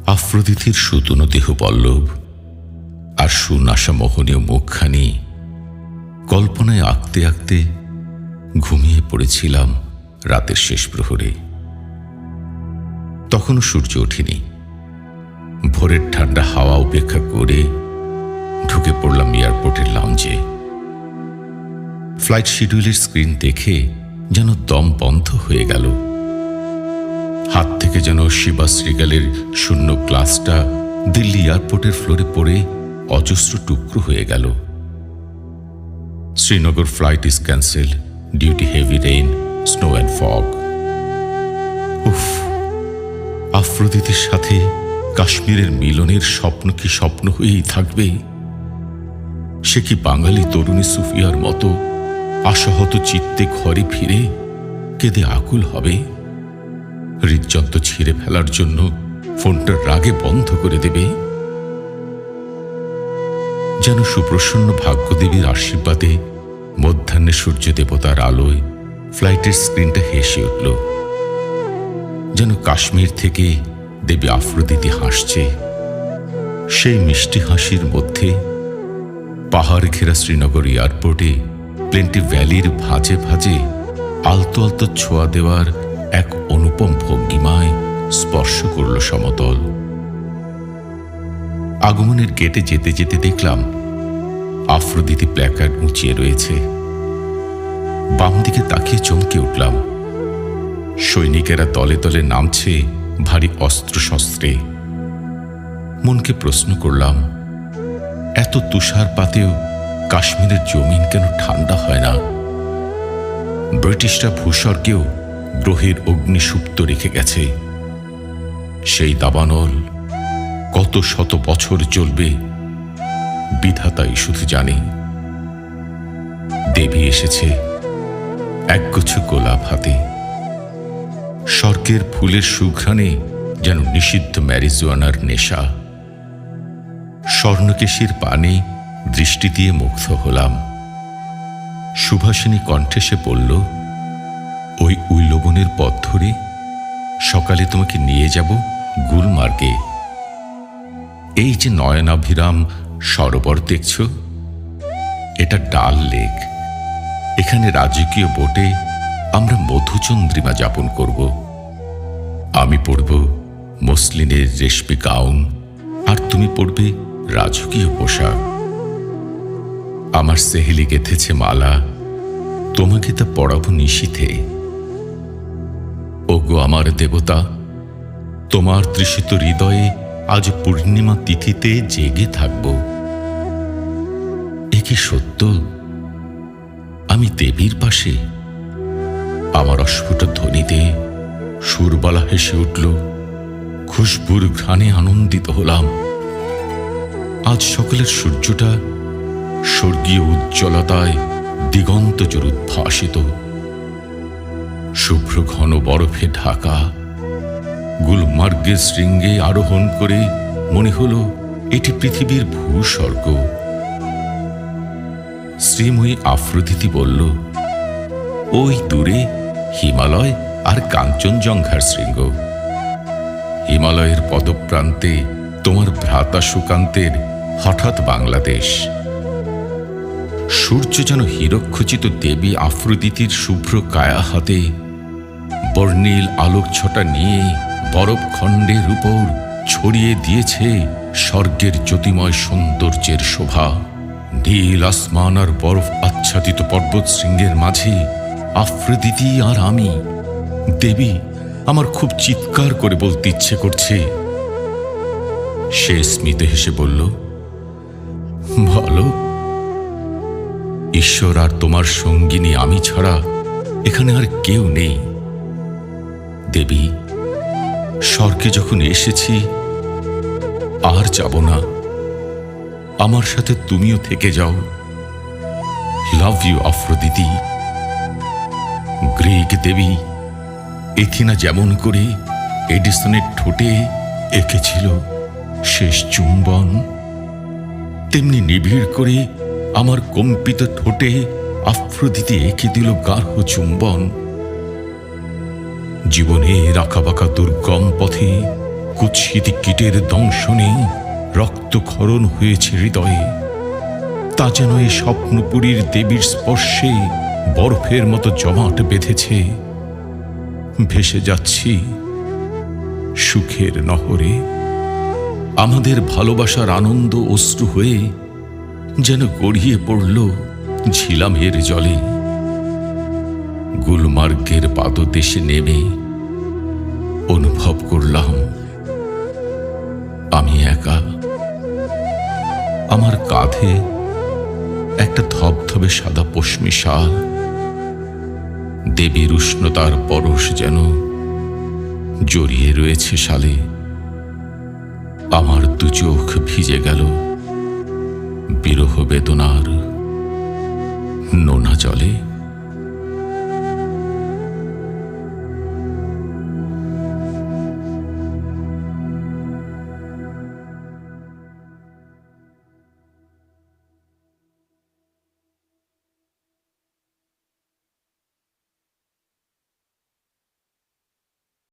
আফ্রোদিতির সুতনো দেহ পল্লব আর সুনাশা মোহনীয় মুখখানি কল্পনায় আঁকতে আঁকতে ঘুমিয়ে পড়েছিলাম রাতের শেষ প্রহরে। তখনও সূর্য ওঠেনি। ভোরের ঠান্ডা হাওয়া উপেক্ষা করে ঢুকে পড়লাম এয়ারপোর্টের লাউঞ্জে। ফ্লাইট শিডিউলের স্ক্রিন দেখে যেন দম বন্ধ হয়ে গেল। হাত থেকে যেন শিবা শ্রীগালের শূন্য গ্লাসটা দিল্লি এয়ারপোর্টের ফ্লোরে পড়ে অজস্র টুকরো হয়ে গেল। Srinagar flight is cancelled due to heavy rain, snow and fog. উফ, আফ্রোদিতির সাথে কাশ্মীরের মিলনের স্বপ্ন কি স্বপ্ন হয়েই থাকবে? সে কি বাঙালি তরুণী সুফিয়ার মতো আশাহত চিত্তে ঘরে ফিরে কেঁদে আকুল হবে? হৃদযন্ত্র ছিঁড়ে ফেলার জন্য ফোনটা রাগে বন্ধ করে দেবে? যেন সুপ্রসন্ন ভাগ্যদেবীর আশীর্বাদে মধ্যাহ্নে সূর্য দেবতার আলোয় ফ্লাইটের স্ক্রিনটা হেসে উঠল। যেন কাশ্মীর থেকে দেবী আফ্রোদিতি হাসছে। সেই মিষ্টি হাসির মধ্যে পাহাড় ঘেরা শ্রীনগর এয়ারপোর্টে প্লেনটি ভ্যালির ভাঁজে ভাঁজে আলতো আলতো ছোঁয়া দেওয়ার এক অনুপম ভঙ্গিমায় স্পর্শ করল সমতল। আগমনের গেটে যেতে যেতে দেখলাম আফ্রোদিতি প্ল্যাকার্ড উঁচিয়ে রয়েছে। বাম দিকে তাকিয়ে চমকে উঠলাম। সৈনিকেরা দলে দলে নামছে ভারী অস্ত্রশস্ত্রে। মনকে প্রশ্ন করলাম, এত তুষারপাতেও কাশ্মীরের জমিন কেন ঠান্ডা হয় না? ব্রিটিশরা ভূস্বর্গেও গ্রহের অগ্নি সুপ্ত রেখে গেছে। সেই দাবানল কত শত বছর চলবে বিধাতাই শুধু জানে। দেবী এসেছে একগুচ্ছ গোলাপ হাতে। স্বর্গের ফুলের সুঘ্রাণে যেন নিষিদ্ধ ম্যারিজুয়ানার নেশা। স্বর্ণকেশীর পানে দৃষ্টি দিয়ে মুগ্ধ হলাম। সুভাষিনী কণ্ঠে সে বলল, ওই উইলবনের পথ ধরে সকালে তোমাকে নিয়ে যাব গুলমার্গে। এই যে নয়নাভিরাম সরোবর দেখছ, এটা ডাল লেক। এখানে রাজকীয় বোটে আমরা মধুচন্দ্রিমা যাপন করব। আমি পরব মসলিনের রেশমি গাউন, আর তুমি পরবে রাজকীয় পোশাক। আমার সেহেলি গেঁথেছে মালা, তোমাকে তা পরাবো নিশীথে। ওগো আমার দেবতা, তোমার তৃষিত হৃদয়ে আজ পূর্ণিমা তিথিতে জেগে থাকব। এ কি সত্য? আমি দেবীর পাশে। আমার অস্ফুট ধ্বনিতে সুরবালা হেসে উঠল। খুশবুর ঘ্রাণে আনন্দিত হলাম। আজ সকালের সূর্যটা স্বর্গীয় উজ্জ্বলতায় দিগন্ত জোর উদ্ভাসিত। শুভ্র ঘন বরফে ঢাকা গুলমার্গের শৃঙ্গে আরোহণ করে মনে হল এটি পৃথিবীর ভূস্বর্গ। শ্রীময়ী আফ্রোদিতি বলল, ওই দূরে হিমালয় আর কাঞ্চনজঙ্ঘার শৃঙ্গ। হিমালয়ের পদপ্রান্তে তোমার ভ্রাতা সুকান্তের হঠাৎ বাংলাদেশ। সূর্য যেন হীরকখচিত দেবী আফ্রোদিতির শুভ্র কায়া হাতে বর্ণিল আলোক ছটা নিয়ে বরফখণ্ডের উপর ছড়িয়ে দিয়েছে স্বর্গের জ্যোতিময় সৌন্দর্যের শোভা। নীল আসমান আর বরফ আচ্ছাদিত পর্বত শৃঙ্গের মাঝে আফ্রোদিতি আর আমি। দেবী, আমার খুব চিৎকার করে বলতে ইচ্ছে করছে। সে স্মিত হেসে বলল, বলো। ঈশ্বর আর তোমার সঙ্গিনী আমি ছাড়া এখানে আর কেউ নেই। দেবী, স্বর্গে যখন এসেছি আর যাব না। আমার সাথে তুমিও থেকে যাও। Love you Aphrodite. গ্রিক দেবী এথিনা যেমন করে এডিসনের ঠোঁটে এঁকেছিল শেষ চুম্বন, তেমনি নিবিড় করে আমার কম্পিত ঠোঁটে আফ্রোদিতি এঁকে দিল গাঢ় চুম্বন। জীবনের আঁকাবাঁকা দুর্গম পথে কুৎসিত কীটের দংশনে রক্তক্ষরণ হয়েছে হৃদয়ে। তা যেন এই স্বপ্নপুরীর দেবীর স্পর্শে বরফের মতো জমাট বেঁধেছে। ভেসে যাচ্ছি সুখের নহরে, আমাদের ভালোবাসার আনন্দ অশ্রু হয়ে যেন গড়িয়ে পড়ল ঝিলামের জলে। গুলমার্গের পাদদেশে নেমে অনুভব করলাম আমি একা। আমার কাঁধে একটা ধবধবে সাদা পশমি শাল, দেবীর উষ্ণতার পরশ যেন জড়িয়ে রয়েছে শালে। আমার দু চোখ ভিজে গেল বিরহ বেদনার নোনা জলে।